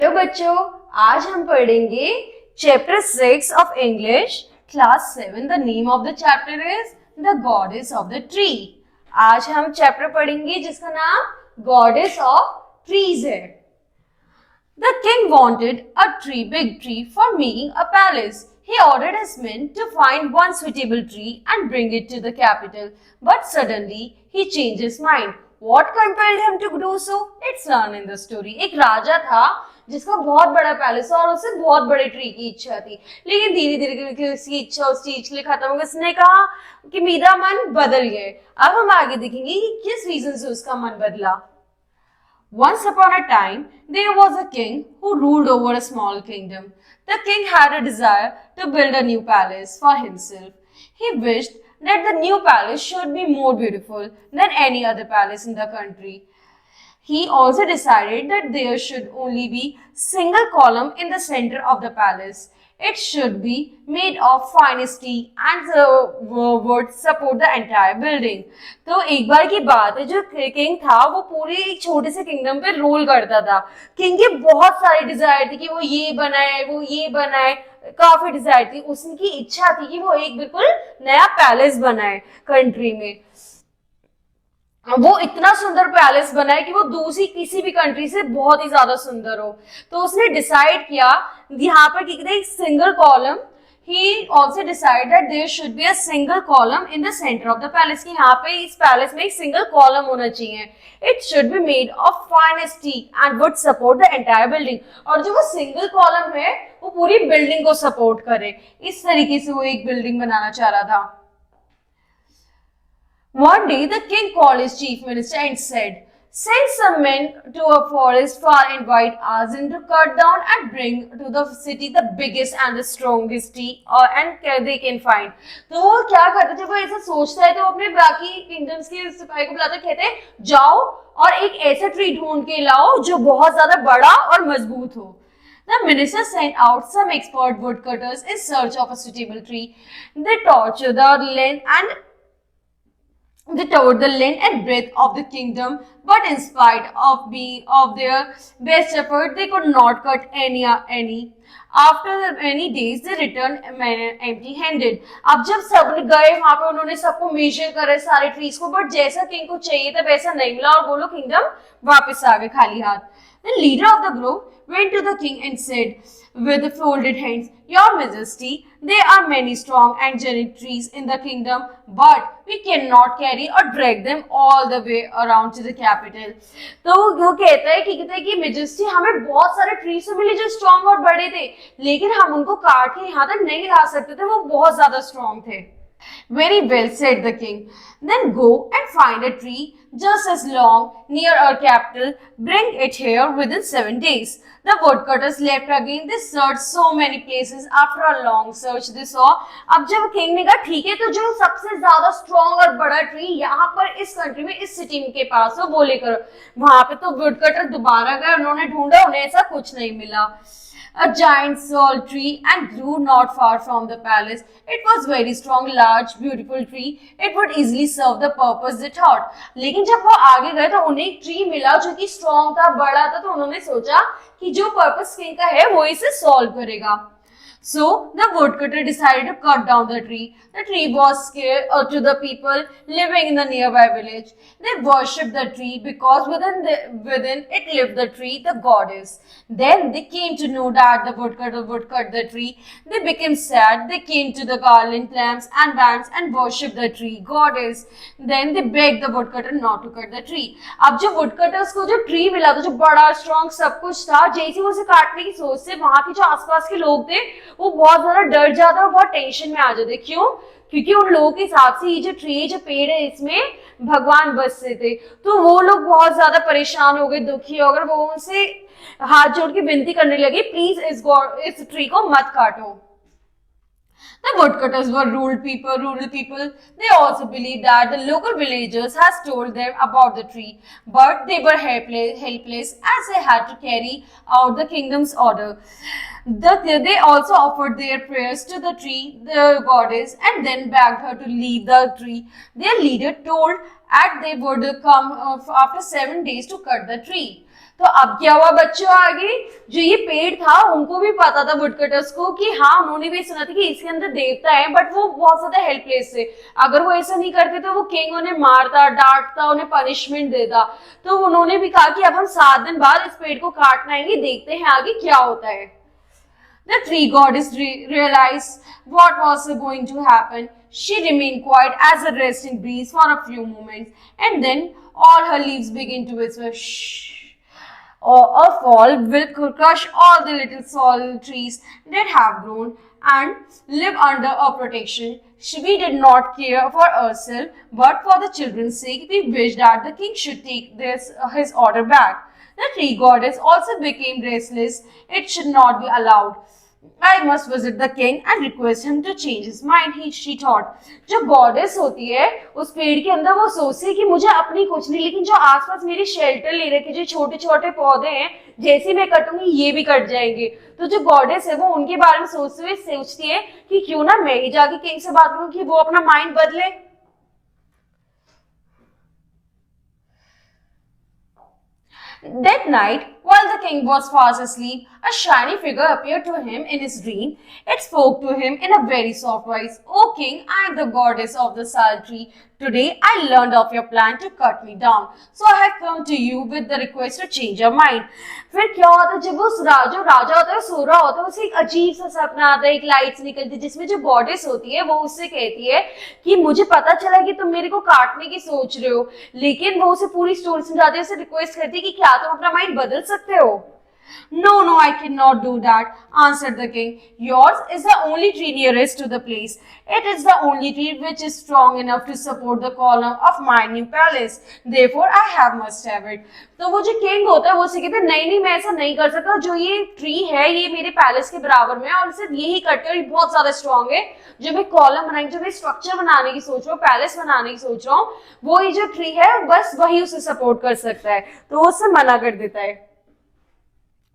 तो बच्चों, आज हम पढ़ेंगे chapter 6 of English class 7। The name of the chapter is the goddess of the tree. आज हम चैप्टर पढ़ेंगे जिसका नाम गॉडेस ऑफ ट्रीज है। The king wanted a big tree for making a palace. He ordered his men to find one suitable tree and bring it to the capital. But suddenly he changed his mind. What compelled him to do so? It's learned in the story. एक राजा था जिसका बहुत बड़ा palace और उसे बहुत बड़े tree की इच्छा थी, लेकिन धीरे धीरे करके उसकी इच्छा उस चीज के लिए खत्म हो गई। उसने कहा कि मेरा मन बदल गया। अब हम आगे देखेंगे कि किस रीजन से उसका मन बदला। Once upon a time, there was a king who ruled over a small kingdom. The king had a desire to build a new palace for himself. He wished that the new palace should be more beautiful than any other palace in the country. He also decided that there should only be single column in the center of the palace. It should be made of finest tea and would support the entire building. तो एक बार की बात है, जो king था वो पूरे एक छोटे से किंगडम पे रूल करता था। किंग के बहुत सारे डिजायर थे कि वो ये बनाए, वो ये बनाए, काफी डिजायर थी। उसकी इच्छा थी कि वो एक बिल्कुल नया पैलेस बनाए कंट्री में। वो इतना सुंदर पैलेस बनाए कि वो दूसरी किसी भी कंट्री से बहुत ही ज्यादा सुंदर हो। तो उसने डिसाइड किया यहाँ पर कि single column, he also decided that there should be a single column in the center of the palace, कि यहाँ पे इस पैलेस में एक सिंगल कॉलम होना चाहिए। It should be made of finest teak and would support the entire building, और जो वो सिंगल कॉलम है वो पूरी बिल्डिंग को सपोर्ट करे। इस तरीके से वो एक बिल्डिंग बनाना चाह रहा था। One day the king called his chief minister and said, "Send some men to a forest far and wide, ask them to cut down and bring to the city the biggest and the strongest tree and they can find." तो वो क्या करते थे, वो ऐसा सोचता है तो अपने बाकी किंगडम्स के सिपाही को बुलाते, कहते जाओ और एक ऐसा ट्री ढूंढ के लाओ जो बहुत ज्यादा बड़ा और मजबूत हो। The minister sent out some expert woodcutters in search of a suitable tree. They tortured the length and the length and breadth of the kingdom, but in spite of their best effort, they could not cut any. After many days, they returned empty-handed. अब जब सब गए वहां पे, उन्होंने सबको major करे सारे ट्रीज को, बट जैसा किंग को चाहिए था वैसा नहीं मिला और वो लोग किंगडम वापस आ गए खाली हाथ। The leader of the group went to the king and said with folded hands, "Your Majesty, there are many strong and giant trees in the kingdom, but we cannot carry or drag them all the way around to the capital." तो वो कहता है कि majesty, हमें बहुत सारे trees तो मिले जो स्ट्रॉन्ग और बड़े थे, लेकिन हम उनको काट के यहाँ तक नहीं ला सकते थे, वो बहुत ज्यादा स्ट्रॉन्ग थे। Very well, said the king. Then go and find a tree just as long near our capital. Bring it here within 7 days. The woodcutters left again. They searched so many places. After a long search, they saw. अब जब king ने कहा ठीक है, तो जो सबसे ज्यादा स्ट्रॉन्ग और बड़ा ट्री यहाँ पर इस कंट्री में इस सिटी के पास हो वो लेकर, वहां पे तो वुडकटर दोबारा गए, उन्होंने ढूंढा, उन्हें ऐसा कुछ नहीं मिला। A giant salt tree and grew not far from the palace. It was very strong, large, beautiful tree. It would easily serve the purpose they thought. लेकिन जब वो आगे गए तो उन्हें एक ट्री मिला जो कि स्ट्रॉन्ग था, बड़ा था, तो उन्होंने सोचा कि जो पर्पस किंग का है वो इसे सॉल्व करेगा। So the woodcutter decided to cut down the tree. The tree was scared to the people living in the nearby village. They worshipped the tree because within it lived the tree, the goddess. Then they came to know that the woodcutter would cut the tree. They became sad. They came to the garland lamps and bands and worshipped the tree goddess. Then they begged the woodcutter not to cut the tree. अब जो woodcutters को जो tree मिला था, जो बड़ा strong सब कुछ था, जैसे वो उसे काटने की सोच से वहां के जो आसपास के लोग थे वो बहुत ज्यादा डर जाते और बहुत टेंशन में आ जाते। क्यों? क्योंकि उन लोगों के हिसाब से ये जो ट्री, जो पेड़ है, इसमें भगवान बसते थे। तो वो लोग बहुत ज्यादा परेशान हो गए, दुखी हो गए। वो उनसे हाथ जोड़ के विनती करने लगे, प्लीज इस ट्री को मत काटो। The woodcutters were rural people. They also believed that the local villagers had told them about the tree, but they were helpless as they had to carry out the kingdom's order. They also offered their prayers to the tree, the goddess, and then begged her to leave the tree. Their leader told and they would come after 7 days to cut the tree. तो अब क्या हुआ बच्चों, आगे जो ये पेड़ था उनको भी पता था वुडकटर्स को कि हाँ, उन्होंने भी सुना था कि इसके अंदर देवता है, बट वो बहुत ज्यादा हेल्पलेस थे। अगर वो ऐसा नहीं करते तो वो किंग उन्हें मारता, डांटता, उन्हें पनिशमेंट देता। तो उन्होंने भी कहा कि अब हम 7 दिन बाद इस पेड़ को काटना आएंगे, देखते हैं आगे क्या होता है। The tree goddess realized what was going to happen. She remained quiet as a resting breeze for a few moments, and then all her leaves began to whisper, shh. A fall will crush all the little tall trees that have grown and live under a protection. We did not care for ourselves, but for the children's sake, we wished that the king should take his order back. The tree goddess also became restless. It should not be allowed. I must visit the king and request him to change his mind, she thought. जो goddess होती है उस पेड़ के अंदर वो सोचती है कि मुझे अपनी कुछ नहीं, लेकिन जो आसपास मेरी शेल्टर ले रखे जो छोटे छोटे पौधे हैं, जैसे मैं कटूंगी ये भी कट जाएंगे। तो जो गॉडेस है वो उनके बारे में सोचते हुए सोचती है कि क्यों ना मैं ही जाके किंग से बात करूं कि वो अपना माइंड बदले। That night, while the king was fast asleep, a shiny figure appeared to him in his dream. It spoke to him in a very soft voice. "O king, I am the goddess of the sal tree. Today I learned of your plan to cut me down, so I have come to you with the request to change your mind." फिर क्या होता है, जब वो जो राजा होता है सो रहा होता है, उसे एक अजीब सा सपना आता है, एक लाइट निकलती है जिसमें जो गॉडेस होती है वो उससे कहती है कि मुझे पता चला कि तुम मेरे को काटने की सोच रहे हो, लेकिन वो उसे पूरी स्टोरी समझाती है, उसे रिक्वेस्ट करती है कि क्या तुम अपना माइंड बदल सकते हो। "No, no, I cannot do that," answered the king. "Yours is the only tree nearest to the place. It is the only tree which is strong enough to support the column of my new palace. Therefore, I must have it." तो वो जो king होता है वो उसे कहते हैं नहीं नहीं, मैं ऐसा नहीं कर सकता, जो ये ट्री है ये मेरे पैलेस के बराबर में है और सिर्फ यही कटकर ये बहुत ज्यादा स्ट्रॉन्ग है, जो मैं कॉलम बनाएंगे, जो मैं स्ट्रक्चर बनाने की सोच रहा हूँ, पैलेस बनाने की सोच रहा हूँ, वो ये जो ट्री है बस वही उसे सपोर्ट कर सकता है। तो वो उससे मना कर देता है।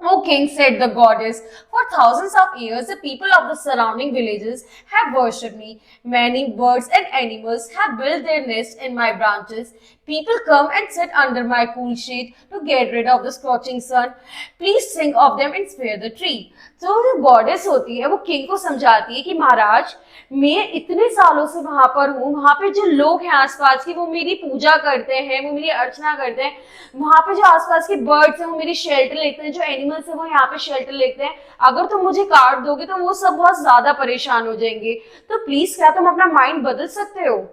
"O king," said the goddess, "for thousands of years the people of the surrounding villages have worshipped me. Many birds and animals have built their nests in my branches. People come and sit under my cool shade to get rid of the scorching sun. Please think of them and spare the tree." तो जो goddess होती है वो king को समझाती है कि महाराज, मैं इतने सालों से वहां पर हूँ, वहां पे जो लोग हैं आसपास के वो मेरी पूजा करते हैं, वो मेरी अर्चना करते हैं, वहां पे जो आसपास के बर्ड्स हैं वो मेरी शेल्टर लेते हैं, जो एनिमल्स हैं वो यहाँ पे शेल्टर लेते हैं। अगर तुम मुझे काट दोगे तो वो सब बहुत ज्यादा परेशान हो जाएंगे, तो प्लीज क्या तुम अपना माइंड बदल सकते हो?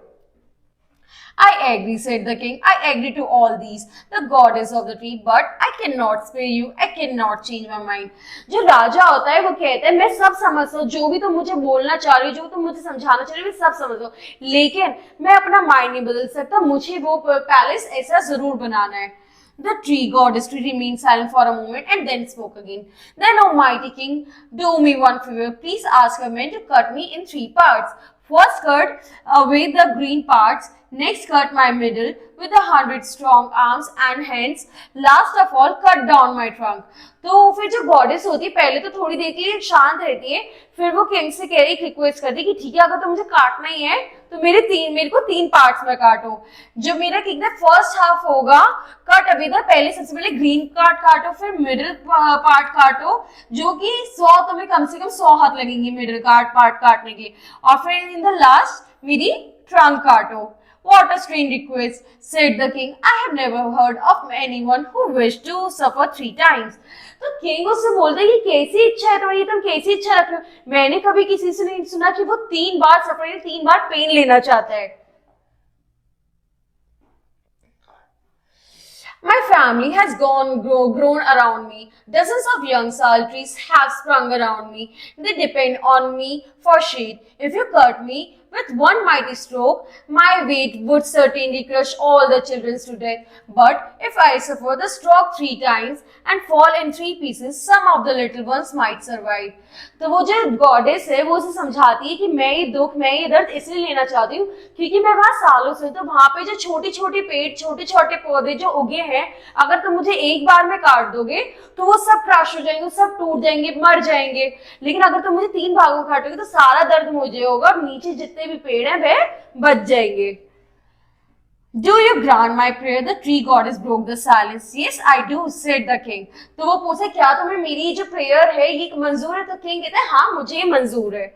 "I agree," said the king. "I agree to all these, the goddess of the tree, but I cannot spare you. I cannot change my mind." जो राजा होता है वो कहता है मैं सब समझता हूँ, जो भी तुम मुझे बोलना चाह रही हो, जो तुम मुझे समझाना चाह रही हो, मैं सब समझता हूँ, लेकिन मैं अपना माइंड नहीं बदल सकता, मुझे वो पैलेस ऐसा जरूर बनाना है। The tree goddess remained silent for a moment and then spoke again. "Then, O mighty king, do me one favor. Please ask your men to cut me in 3 parts. First, cut away the green parts. Next, cut my middle with 100 strong arms and hands. Last of all, cut down my trunk." तो फिर जो goddess होती है पहले तो थोड़ी देर के लिए शांत रहती है, फिर वो किंग से कह रही, रिक्वेस्ट करती है कि ठीक है अगर तो मुझे काटना ही है तो मेरे को 3 पार्ट्स में काटो। जो मेरा किंग फर्स्ट हाफ होगा कट अभी तक, पहले सबसे पहले ग्रीन पार्ट काटो, फिर मिडिल पार्ट काटो, जो कि 100 तुम्हें कम से कम 100 हाथ लगेंगे मिडिल पार्ट काटने के, और फिर इन द लास्ट मेरी ट्रंक काटो। "What a strange request," said the king. "I have never heard of anyone who wished to suffer 3 times." तो किंग उससे बोलते हैं कि कैसी इच्छा है तुम्हारी, तुम कैसी इच्छा रख रहे हो, मैंने कभी किसी से नहीं सुना कि वो 3 बार सफर, 3 बार पेन लेना चाहता है। "My family has grown around me. Dozens of young sal trees have sprung around me. They depend on me for shade. If you cut me with one mighty stroke, my weight would certainly crush all the children to death. But if I suffer the stroke 3 times and fall in 3 pieces, some of the little ones might survive." तो वो जो goddess है वो उसे समझाती है कि मैं ये दुख, मैं ये दर्द इसलिए लेना चाहती हूँ क्योंकि मैं वहां सालों से, तो वहां पे जो छोटे छोटे पेड़, छोटे छोटे पौधे जो उगे हैं, अगर तुम मुझे एक बार में काट दोगे तो वो सब क्रश हो जाएंगे, सब टूट जाएंगे, मर जाएंगे, लेकिन अगर तुम मुझे 3 भागों में काटोगे तो सारा दर्द मुझे होगा और नीचे जितने भी पेड़ हैं वह बच जाएंगे। Do you grant my prayer? The tree goddess broke the silence. Yes, I do, said the king. तो वो पूछे क्या तुम्हें मेरी जो प्रेयर है ये मंजूर है? तो किंग कहते हैं हाँ मुझे ये मंजूर है.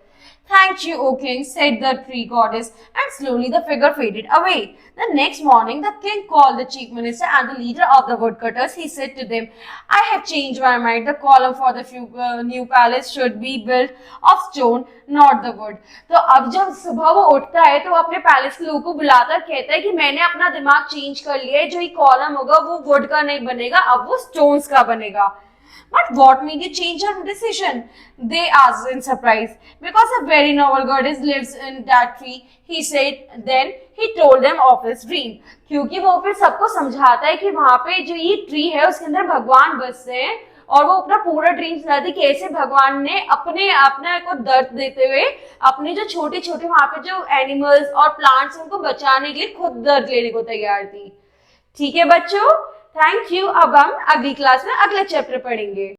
Thank you, O king, said the tree goddess, and slowly the figure faded away. The next morning, the king called the chief minister and the leader of the woodcutters. He said to them, I have changed my mind. The column for the new palace should be built of stone, not the wood. तो अब जब सुबह वो उठता है तो वो अपने पैलेस के लोगों को बुलाता है, कहता है कि मैंने अपना दिमाग चेंज कर लिया है, जो ये कॉलम होगा वो वुड का नहीं बनेगा, अब वो स्टोन्स का बनेगा. But what made you change your decision? They asked in surprise. Because a very noble goddess lives in that tree, he said. Then he told them of his dream. क्योंकि वो फिर सबको समझाता है कि वहां पे जो ये ट्री है उसके अंदर भगवान बसते हैं और वो अपना पूरा ड्रीम सुनाती कि कैसे भगवान ने अपने को दर्द देते हुए अपने जो छोटे छोटे वहां पे जो एनिमल्स और प्लांट्स उनको बचाने के लिए खुद दर्द लेने को तैयार थी. ठीक है बच्चों, थैंक यू. अब हम अगली क्लास में अगला चैप्टर पढ़ेंगे.